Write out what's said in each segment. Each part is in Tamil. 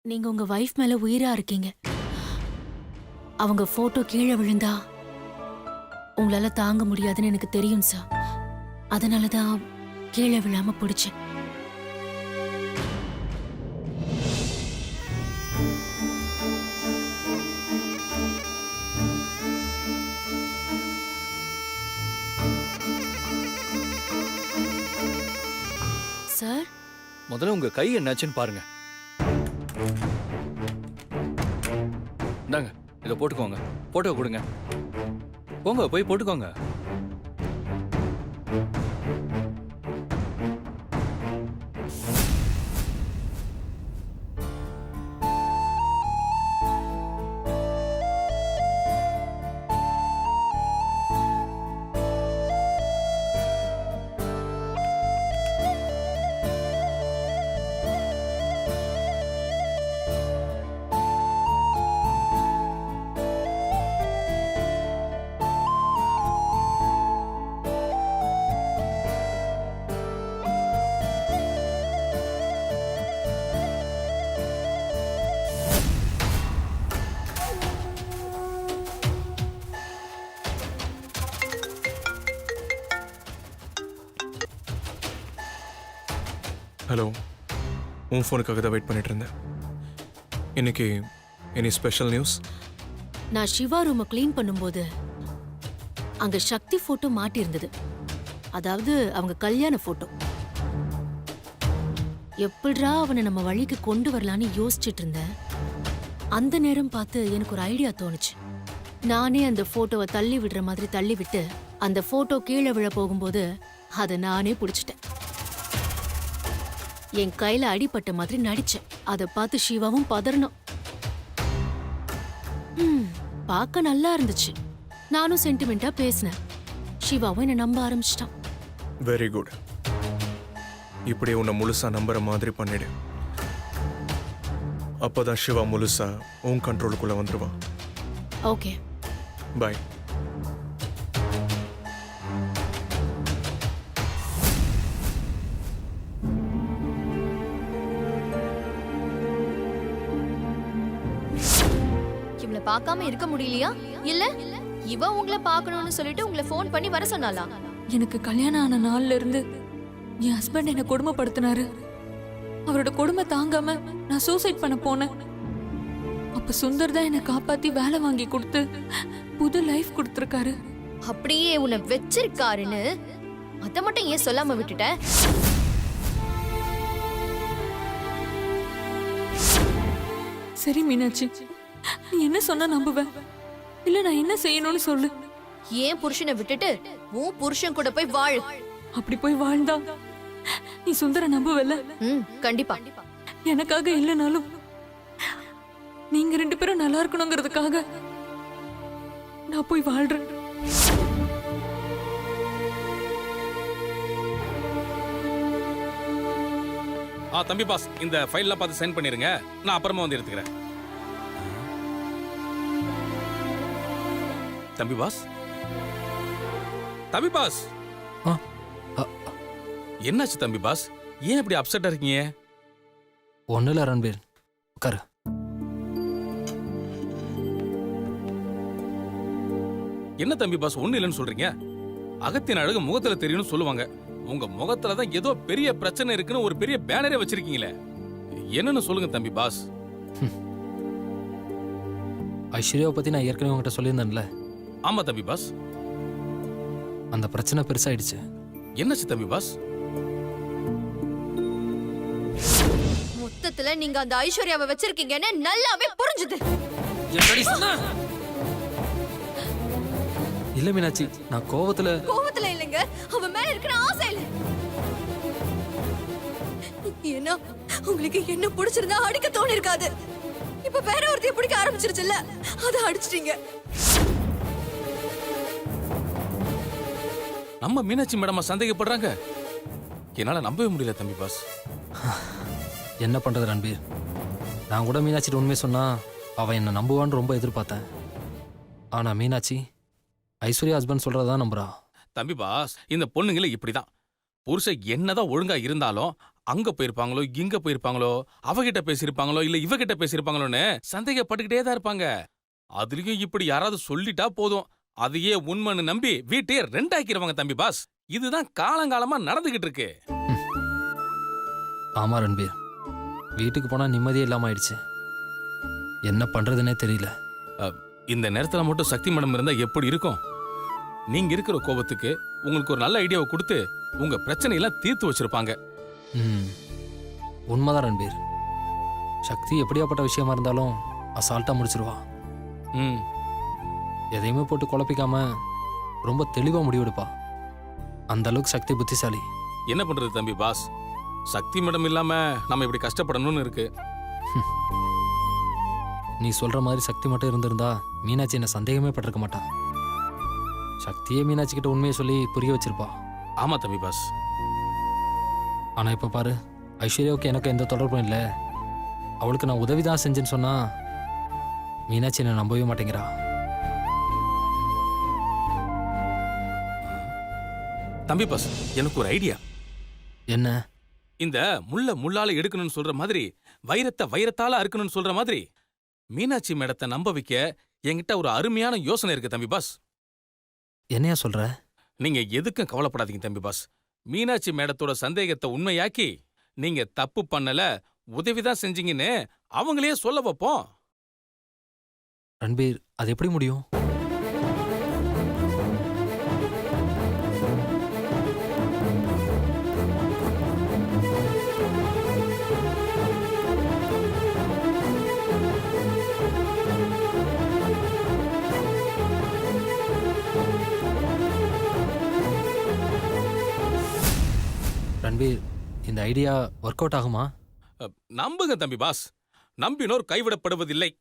நீங்க உங்க வைஃப் மேல உயிரா இருக்கீங்க. அவங்க போட்டோ கீழே விழுந்தா உங்களால தாங்க முடியாதுன்னு எனக்கு தெரியும் சார். அதனாலதான் கீழே விழாம பிடிச்சேன். சார், முதல்ல உங்க கை என்னாச்சுன்னு பாருங்க. இந்தாங்க, இதை போட்டுக்கோங்க. போட்டோ கொடுங்க. போங்க, போய் போட்டுக்கோங்க. ஹலோ, உன் ஃபோனுக்காக தான் வெயிட் பண்ணிட்டு இருந்தேன். இன்னைக்கு எனி ஸ்பெஷல் நியூஸ்? நான் சிவா ரூமை கிளீன் பண்ணும்போது அங்க சக்தி போட்டோ மாட்டி இருந்தது. அதாவது அவங்க கல்யாண போட்டோ. எப்படிரா அவனை நம்ம வழிக்கு கொண்டு வரலான்னு யோசிச்சுட்டு இருந்தேன். அந்த நேரம் பார்த்து எனக்கு ஒரு ஐடியா தோணுச்சு. நானே அந்த போட்டோவை தள்ளி விடுற மாதிரி தள்ளி விட்டு அந்த போட்டோ கீழே விழ போகும்போது அதை நானே பிடிச்சிட்டேன். என் கையில அடிபட்ட மாதிரி நடிச்சேன். அதை பார்த்து சிவாவும் பதறணும். பார்க்க நல்லா இருந்துச்சு. நானும் சென்டிமெண்டா பேசினேன். சிவாவும் என்ன நம்ப ஆரம்பிச்சிட்டான். Very good. இப்படியே உன்னை முழுசா நம்புற மாதிரி பண்ணிடு. அப்பதான் சிவா முழுசா உன் கண்ட்ரோலுக்குள்ள வந்துருவான். ஓகே, பாய். இவளை பார்க்காம இருக்க முடியலையா? இல்ல இவ உங்களை பார்க்கணும்னு சொல்லிட்டு உங்களை ஃபோன் பண்ணி வர சொன்னாளா? எனக்கு கல்யாணம் ஆன நாள்ல இருந்து என் ஹஸ்பண்ட் என்ன கொடுமைப்படுத்தினாரு. அவரோட கொடுமை தாங்காம நான் சூசைட் பண்ண போனேன். அப்ப சுந்தர் தான் என்னை காப்பாத்தி வேலை வாங்கி கொடுத்து புது லைஃப் கொடுத்துருக்காரு. அப்படியே உன்னை வச்சிருக்காருன்னு அத மட்டும் ஏன் சொல்லாம விட்டுட்ட? சரி மீனாட்சி, நீ என்ன சொன்னா நம்புவ? இல்ல நான் என்ன செய்யணும்னு சொல்லு. ஏன் புருஷனை விட்டுட்டு உன் புருஷன் கூட போய் வாழு. அப்படி போய் வாழ்ந்தா நீ சுந்தர நம்புவல்ல? கண்டிப்பா. எனக்காக இல்லைனாலும் நீங்க 2 பேரும் நல்லா இருக்கணுங்கிறதுக்காக நான் போய் வாழ்றேன். தம்பி பாஸ், இந்த ஃபைல்லாம் பார்த்து சைன் பண்ணிருங்க. நான் அப்புறமா வந்து எடுத்துக்கிறேன். தம்பி பாஸ், தம்பி பாஸ், என்னாச்சு தம்பி பாஸ்? ஏன் இப்படி அப்செட்டா இருக்கீங்க? ஒன்னும் இல்ல ரன்பீர், உட்காரு. என்ன தம்பி பாஸ் ஒண்ணு இல்லைன்னு சொல்றீங்க? அகத்தின் அழகு முகத்துல தெரியும்னு சொல்லுவாங்க. உங்க முகத்துல தான் ஏதோ பெரிய பிரச்சனை இருக்குன்னு ஒரு பெரிய பேனரே வச்சிருக்கீங்களே, என்னன்னு சொல்லுங்க தம்பி பாஸ். ஐஸ்வர்யாவை பத்தி நான் ஏற்கனவே உங்ககிட்ட சொல்லியிருந்தேன்ல. ஆமா தம்பி பாஸ். அந்த பிரச்சனை பெருசாயிடுச்சு. என்னாச்சு தம்பி பாஸ்? மொத்தத்துல நீங்க அந்த ஐஸ்வர்யாவை வச்சிருக்கீங்கன்னு நல்லாவே புரிஞ்சுது. இல்ல மீனாட்சி, நான் கோவத்துல இல்லைங்க, அவ மேல இருக்கிற ஆசையில. ஏன்னா உங்களுக்கு என்ன பிடிச்சிருந்தா அடிக்க தோணி இருக்காது. இப்ப வேற ஒருத்தைய பிடிக்க ஆரம்பிச்சிருச்சுல்ல, அத அடிச்சிட்டீங்க. நம்ம மீனாட்சி மேடமா சந்தேகப்படுறாங்க? என்னால நம்பவே முடியல தம்பி பாஸ். என்ன பண்றது ரன்பீர்? நான் கூட மீனாட்சிட்டு உண்மையை சொன்னா அவ என்ன நம்புவான்னு ரொம்ப எதிர்பார்த்தேன். ஆனா மீனாட்சி ஐஸ்வர்யா ஹஸ்பண்ட் சொல்றதான் நம்புறா. தம்பி பாஸ், இந்த பொண்ணுங்களே இப்படிதான். புருஷன் என்னதான் ஒழுங்கா இருந்தாலும் அங்க போயிருப்பாங்களோ இங்க போயிருப்பாங்களோ அவகிட்ட பேசியிருப்பாங்களோ இல்ல இவகிட்ட பேசியிருப்பாங்களோன்னு சந்தேகப்பட்டுக்கிட்டே தான் இருப்பாங்க. அதுலயும் இப்படி யாராவது சொல்லிட்டா போதும், அதையே உண்மைன்னு நம்பி வீட்டையே ரெண்டாக்கிடுவாங்க தம்பி பாஸ். இதுதான் காலங்காலமா நடந்துகிட்டு இருக்கு. ஆமா ரன்பீர், வீட்டுக்கு போனா நிம்மதியே இல்லாம ஆயிடுச்சு. என்ன பண்றதுன்னே தெரியல. இந்த நேரத்துல மட்டும் சக்தி மேடம் இருந்தா எப்படி இருக்கும்? நீங்க இருக்கிற கோபத்துக்கு உங்களுக்கு ஒரு நல்ல ஐடியாவை கொடுத்து உங்க பிரச்சனையெல்லாம் தீர்த்து வச்சிருப்பாங்க. உண்மைதான் ரன்பீர். சக்தி எப்படியாப்பட்ட விஷயமா இருந்தாலும் அசால்ட்டா முடிச்சிருவா. எதையுமே போட்டு குழப்பிக்காம ரொம்ப தெளிவா முடிவெடுப்பா. அந்த அளவுக்கு சக்தி புத்திசாலி. என்ன பண்றது தம்பி பாஸ், சக்தி மேடம் இல்லாம நம்ம இப்படி கஷ்டப்படணும்னு இருக்கு. நீ சொல்ற மாதிரி சக்தி மட்டும் இருந்திருந்தா மீனாட்சி என்ன சந்தேகமே பட்டிருக்க மாட்டா. சக்தியே மீனாட்சி கிட்ட உண்மையை சொல்லி புரிய வச்சிருப்பா. ஆமா தம்பி பாஸ். ஆனா இப்ப பாரு, ஐஸ்வர்யாவுக்கு எனக்கு எந்த தொடர்பும் இல்லை. அவளுக்கு நான் உதவிதான் செஞ்சேன்னு சொன்னா மீனாட்சி என்ன நம்பவே மாட்டேங்கிறா. தம்பி பாஸ், எனக்கு ஒரு ஐடியா. என்ன? இந்த முள்ள முள்ளால எடுக்கணும்னு சொல்ற மாதிரி, வைரத்தை வைரத்தால அறுக்கணும்னு சொல்ற மாதிரி மீனாட்சி மேடத்தை நம்ப வைக்க என்கிட்ட ஒரு அருமையான யோசனை இருக்கு தம்பி பாஸ். என்னையா சொல்ற? நீங்க எதுக்கும் கவலைப்படாதீங்க தம்பி பாஸ். மீனாட்சி மேடத்தோட சந்தேகத்தை உண்மையாக்கி நீங்க தப்பு பண்ணல, உதவிதான் செஞ்சீங்கன்னு அவங்களே சொல்ல வைப்போம். ரன்பீர், அது எப்படி முடியும்? ரன்பீர், இந்த ஐடியா ஒர்க் அவுட் ஆகுமா? நம்புங்க தம்பி பாஸ், நம்பினோர் கைவிடப்படுவதில்லை.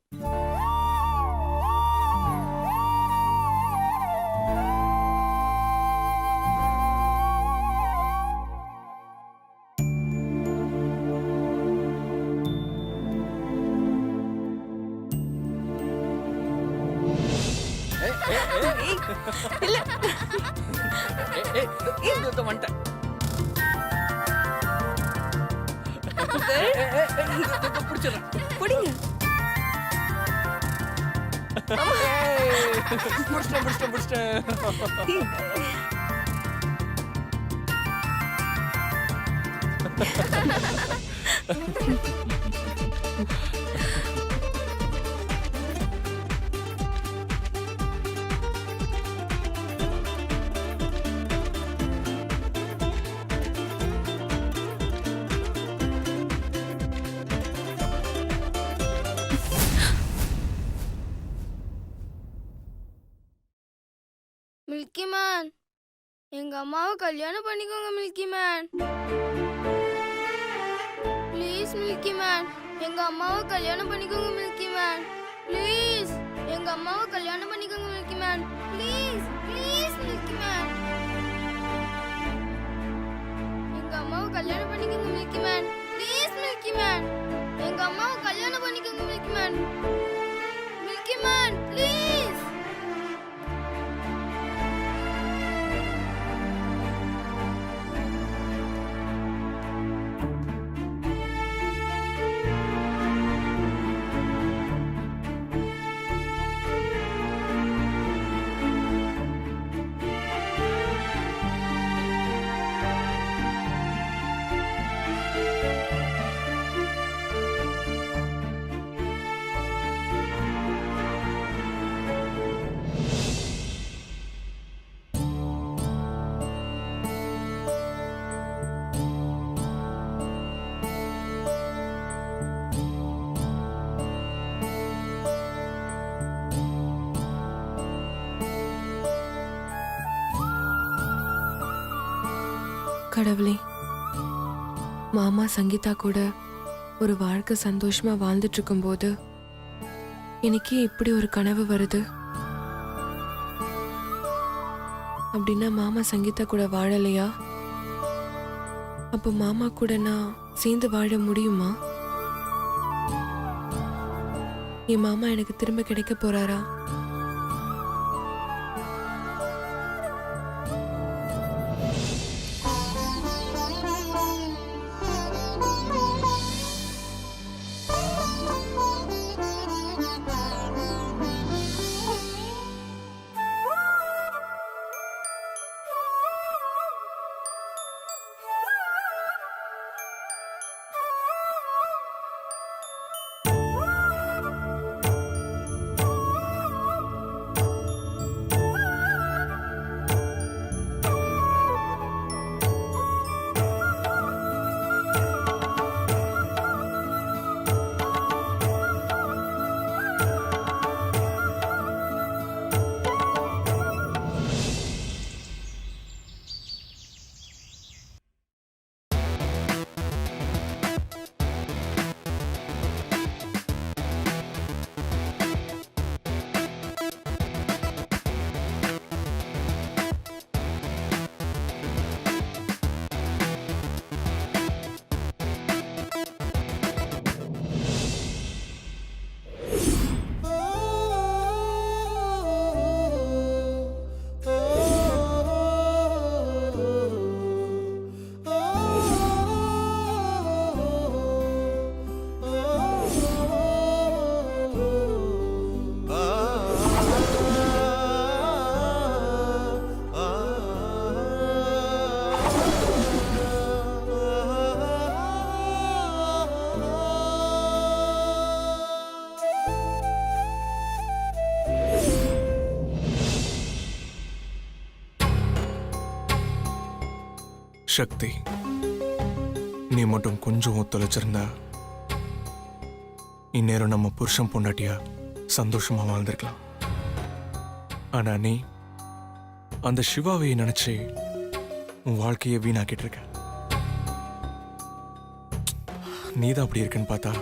புடிங்க. மில்கி மேன், எங்க அம்மாவை கல்யாணம் பண்ணிக்கோங்க milky man. Please milky man, எங்க அம்மாவை கல்யாணம் பண்ணிக்கோங்க மில்கி மேன். ப்ளீஸ் எங்க அம்மாவை கல்யாணம் பண்ணிக்கோங்க milky man. Please please milky man, எங்க அம்மாவை கல்யாணம் பண்ணிக்கோங்க milky man. Please milky man, எங்க அம்மாவை கல்யாணம் பண்ணிக்கோங்க milky man. Milky man please. கடவுளே, மாமா சங்கீதா கூட ஒரு வாழ்க்கை சந்தோஷமா வாழ்ந்துட்டு இருக்கும்போது எனக்கே இப்படி ஒரு கனவு வருது. அப்படின்னா மாமா சங்கீதா கூட வாழலையா? அப்போ மாமா கூட நான் சேர்ந்து வாழ முடியுமா? என் மாமா எனக்கு திரும்ப கிடைக்க போறாரா? சக்தி, நீ மட்டும் கொஞ்சம் ஒத்துழைச்சிருந்தா இந்நேரம் நம்ம புருஷன் பொண்டாட்டியா சந்தோஷமா வாழ்ந்திருக்கலாம். ஆனா நீ அந்த சிவாவை நினைச்சு உன் வாழ்க்கையை வீணாக்கிட்டு இருக்க. நீதான் அப்படி இருக்குன்னு பார்த்தா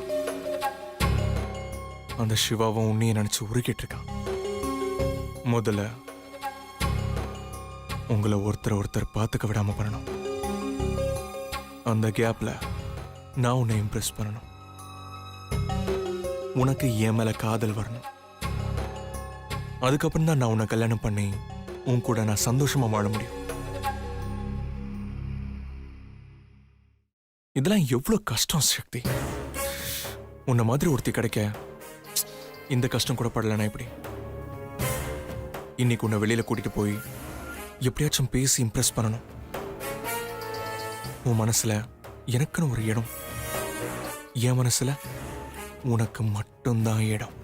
அந்த சிவாவும் உன்னைய நினைச்சு உருக்கிட்டு இருக்கான். முதல்ல உங்களை ஒருத்தர் பார்த்துக்க விடாம பண்ணணும். அந்த கேப்ல நான் உன்னை இம்ப்ரெஸ் பண்ணணும். உனக்கு என் மேல காதல் வரணும். அதுக்கப்புறம் தான் நான் உன்னை கல்யாணம் பண்ணி உன் கூட நான் சந்தோஷமா வாழ முடியும். இதெல்லாம் எவ்வளவு கஷ்டம் சக்தி. உன்னை மாதிரி ஒருத்தி கிடைக்க இந்த கஷ்டம் கூட படலனா எப்படி? இன்னைக்கு உன்னை வெளியில கூட்டிட்டு போய் எப்படியாச்சும் பேசி இம்ப்ரெஸ் பண்ணணும். உன் மனசுல எனக்குன்னு ஒரு இடம், என் மனசுல உனக்கு மட்டும்தான் இடம்.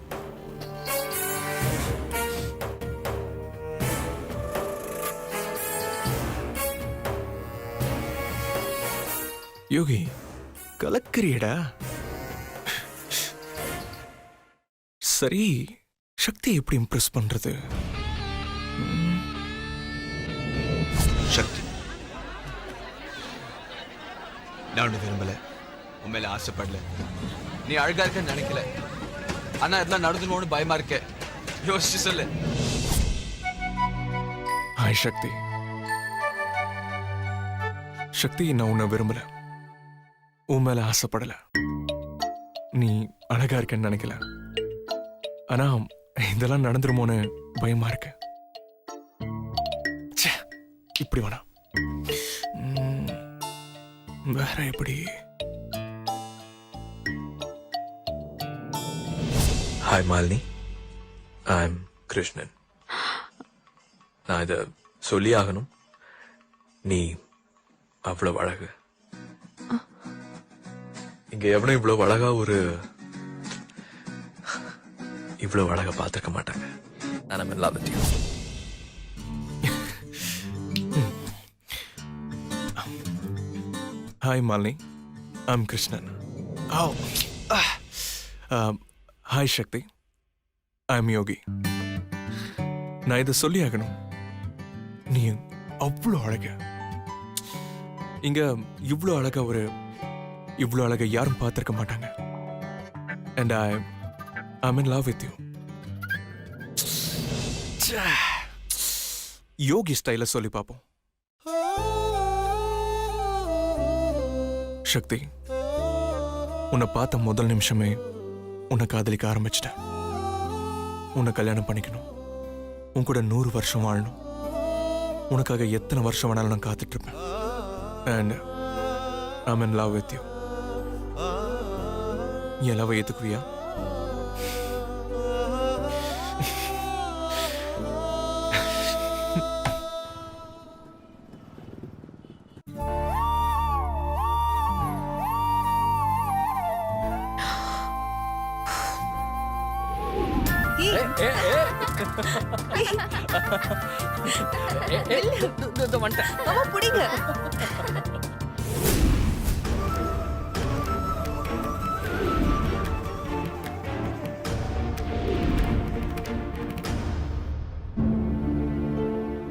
யோகி, கலக்கிறியடா. சரி, சக்தியை எப்படி இம்ப்ரெஸ் பண்றது? சக்தி, நான் ஒண்ணு விரும்பல, உண்மையில ஆசைப்படல. நீ அழகா இருக்கன்னு நினைக்கல, ஆனா இதெல்லாம் நடந்துன்னு பயமா இருக்க. யோசிச்சு சொல்லு. ஹாய் சக்தி. சக்தி, நான் உன்னை விரும்பல, உன் மேல ஆசைப்படல. நீ அழகா இருக்கன்னு நினைக்கல, ஆனா இதெல்லாம் நடந்துருமோன்னு பயமா இருக்கு. ச்சே, இப்படி வேணாம். வேற எப்படி? Hi Malini, I am Krishnan. நான் இத சொல்லி ஆகணும். நீ அவ்வளவு அழகு. இங்க எவனும் இவ்வளவு அழகா இவ்வளவு அழகா பார்த்திருக்க மாட்டாங்க. நான் in love with you. Hi Malini, I'm Krishnan. Hi Sakthi, I'm Yogi. நான் இதை சொல்லி ஆகணும். நீ அவ்வளோ அழக. இங்க இவ்வளோ அழகை யாரும் பார்த்திருக்க மாட்டாங்க. And I'm in love with you. யோகி ஸ்டைல சொல்லி பார்ப்போம். சக்தி, உன்னை பார்த்த முதல் நிமிஷமே உன்னை காதலிக்க ஆரம்பிச்சிட்டேன். உன்னை கல்யாணம் பண்ணிக்கணும், உன் கூட 100 வருஷம் வாழணும். உனக்காக எத்தனை வருஷம் வேணாலும் நான் காத்துட்டு இருப்பேன். And I'm in love with you. என் லவ் ஏத்துக்குவியா? புடிங்க.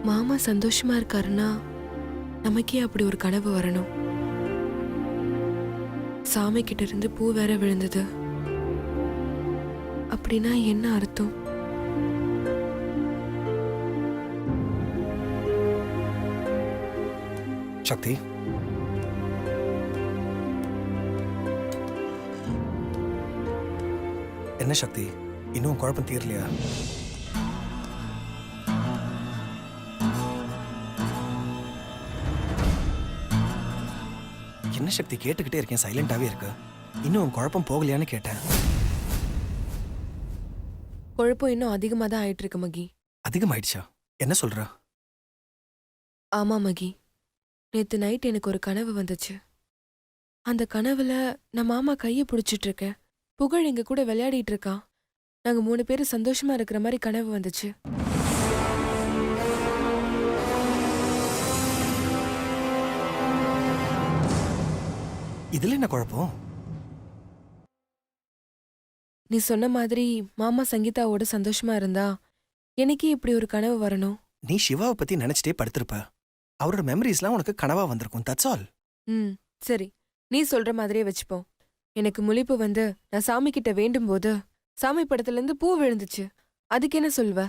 மாமா சந்தோஷமா இருக்காருன்னா நமக்கே அப்படி ஒரு கனவு வரணும். சாமி கிட்ட இருந்து பூ வேற விழுந்தது அப்படின்னா என்ன அர்த்தம்? சக்தி, என்ன சக்தி, இன்னும் குழப்பம் தீரலையா? என்ன சக்தி, கேட்டுக்கிட்டே இருக்கேன், சைலண்டாவே இருக்கு. இன்னும் குழப்பம் போகலையான்னு கேட்டேன். குழப்பம் இன்னும் அதிகமாக தான் ஆயிட்டு இருக்கு மகி. அதிகமாயிடுச்சா? என்ன சொல்ற? ஆமா மகி, நேத்து நைட் எனக்கு ஒரு கனவு வந்துச்சு. அந்த கனவுல நான் மாமா கையை பிடிச்சிட்டு இருக்கேன். புகழ் எங்க கூட விளையாடிட்டு இருக்கான். நாங்க 3 பேரும் சந்தோஷமா இருக்கிற மாதிரி கனவு வந்துச்சு. இதுல என்ன குழப்பம்? நீ சொன்ன மாதிரி மாமா சங்கீதாவோட சந்தோஷமா இருந்தா எனக்கே இப்படி ஒரு கனவு வரணும். நீ சிவாவை பத்தி நினைச்சிட்டே படுத்திருப்ப. அவரோட மெமரிஸ்லாம் உனக்கு கனவா வந்திருக்கும். That's all. சரி, நீ சொல்ற மாதிரியே வச்சுப்போம். எனக்கு முழிப்பு வந்து நான் சாமி கிட்ட வேண்டும் போது சாமி படத்துல இருந்து பூ விழுந்துச்சு. அதுக்கு என்ன சொல்வ?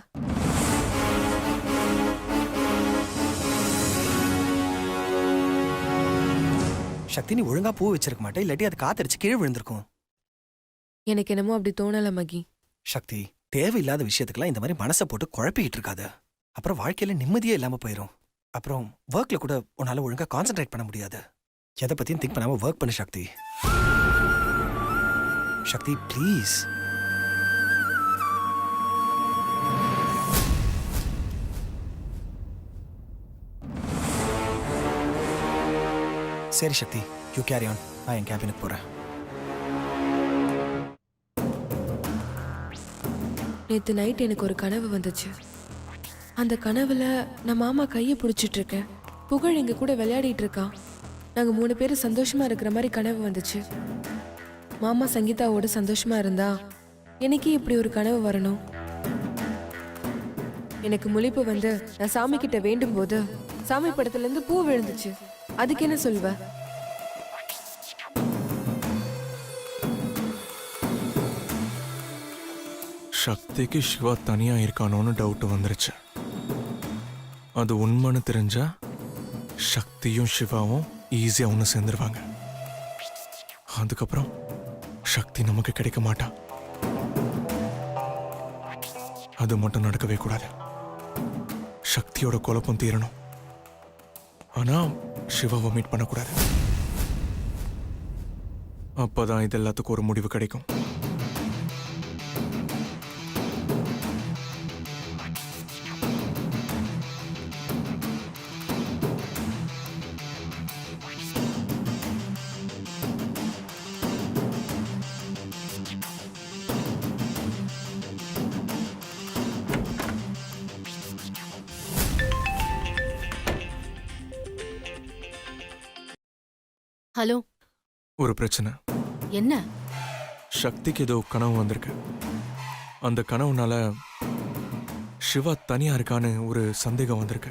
சக்தி, நீ ஒழுங்கா பூ வச்சிருக்க மாட்டே, இல்லாட்டி அது காத்தடிச்சு கீழே விழுந்திருக்கும். எனக்கு என்னமோ அப்படி தோணல மகி. சக்தி, தேவையில்லாத விஷயத்துக்கெல்லாம் இந்த மாதிரி மனசை போட்டு குழப்பிக்கிட்டு இருக்காத. அப்புறம் வாழ்க்கையில நிம்மதியே இல்லாம போயிடும். அப்புறம் ஒர்க்ல கூட உன்னால ஒழுங்கா கான்சென்ட்ரேட் பண்ண முடியாது. எதை பத்தியும் திங்க் பண்ணாம ஒர்க் பண்ணு சக்தி. சக்தி, ப்ளீஸ். சரி சக்தி, யூ கேரி ஆன். நான் என் கேபினுக்கு போறேன். நேத்து நைட் எனக்கு ஒரு கனவு வந்துச்சு. அந்த கனவுல நான் மாமா கையை பிடிச்சிட்டு இருக்கேன். புகழ் எங்க கூட விளையாடிட்டு இருக்கான். நாங்க 3 பேரும் சந்தோஷமா இருக்கிற மாதிரி கனவு வந்துச்சு. மாமா சங்கீதாவோட சந்தோஷமா இருந்தா எனக்கே இப்படி ஒரு கனவு வரணும். எனக்கு முழிப்பு வந்து நான் சாமி கிட்ட வேண்டும் போது சாமி படத்துல இருந்து பூ விழுந்துச்சு. அதுக்கு என்ன சொல்வ? சக்திக்கு சிவா தனியா இருக்கானோன்னு டவுட் வந்துருச்சு. அது உண்மைன்னு தெரிஞ்சா சக்தியும் சிவாவும் ஈஸியா ஒன்று சேர்ந்துருவாங்க. அதுக்கப்புறம் சக்தி நமக்கு கிடைக்க மாட்டா. அது மட்டும் நடக்கவே கூடாது. சக்தியோட குழப்பம் தீரணும். ஆனா சிவாவை மீட் பண்ணக்கூடாது. அப்பதான் இது எல்லாத்துக்கும் ஒரு முடிவு கிடைக்கும். ஹலோ. ஒரு பிரச்சனை. என்ன? சக்திக்கு ஏதோ கனவு வந்திருக்கு. அந்த கனவுனால சிவா தனியா இருக்கான்னு ஒரு சந்தேகம் வந்திருக்கு.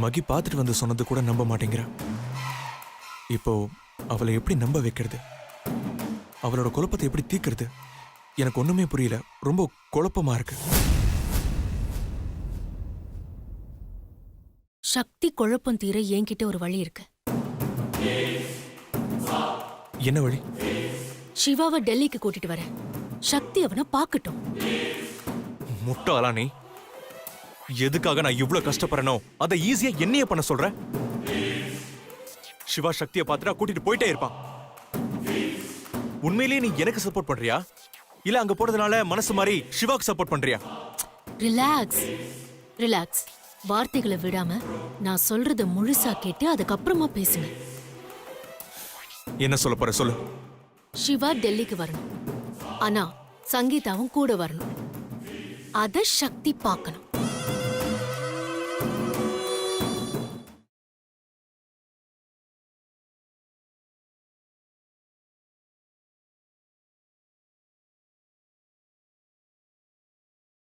மகி பார்த்துட்டு வந்து சொன்னது கூட நம்ப மாட்டேங்கிறா. இப்போ அவளை எப்படி நம்ப வைக்கிறது? அவளோட குழப்பத்தை எப்படி தீர்க்கிறது? எனக்கு ஒண்ணுமே புரியல. ரொம்ப குழப்பமா இருக்கு. சக்தி குழப்பம் தீர என்கிட்ட ஒரு வழி இருக்கு. என்ன வழி? சிவாவை டெல்லிக்கு கூட்டிட்டு வரேன். சக்தி அவனை பார்க்கட்டும். முட்டாளா நீ? எதுக்காக நான் இவ்வளவு கஷ்டப்படுறனோ அதை ஈஸியா என்னைய பண்ண சொல்ற? சிவா சக்தியை பார்த்துட்டா கூட்டிட்டு போயிட்டே இருப்பான். உண்மையிலேயே நீ எனக்கு சப்போர்ட் பண்றியா, இல்ல அங்க போறதுனால மனசு மாதிரி சிவாக்கு சப்போர்ட் பண்றியா? Relax relax. வார்த்தைகளை விடாம நான் சொல்றத முழுசா கேட்டு அதுக்கப்புறமா பேசுங்க. என்ன சொல்ல போற சொல்லு. சிவா டெல்லிக்கு வரணும். ஆனா சங்கீதாவும் கூட வரணும். அத சக்தி பார்க்கணும்.